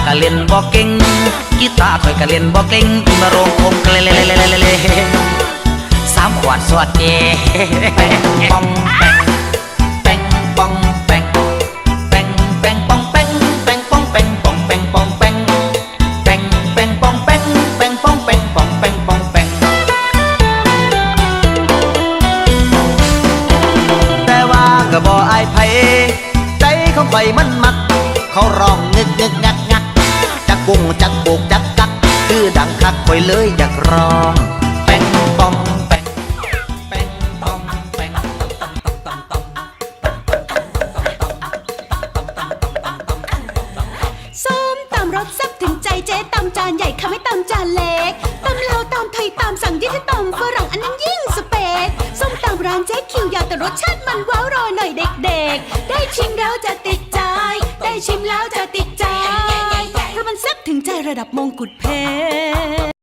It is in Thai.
ก็เล่นบ่เก่งกีตาร์ข่อยก็เล่นบ่เก่งมาโรงคมกะเลสามขวดสวดเอแปงปองแปงปองแปงแปงแปงปองแปงแปงปองแปงปองแปงปองแปงแปงแปงปองแปงแปงปองแปงปองแปงปองแปงแต่ว่าก็บ่อายไผใจเขาไปมันมักเขาร้องงึกงึกงักงักจักกุ้งจักโบกจักกักคือดังคักข่อยเลยอยากร้องแปงปองแปงแปงปองแปงส้มตำรสแซ่บถึงใจเจ๊ตำจานใหญ่ค่ะไม่ตำจานเล็กตำลาวตำไทยตำสั่งยิ่งให้ตำฝรั่งอันนั้นยิ่งสเปซส้มตำร้านเจ๊คิวยาวแต่รสชาติมันว้าวรอหน่อยเด็กๆได้ชิมแล้วจะติดใจได้ชิมแล้วจะติดใจเพราะมันแซ่บถึงใจระดับมงกุฎเพชร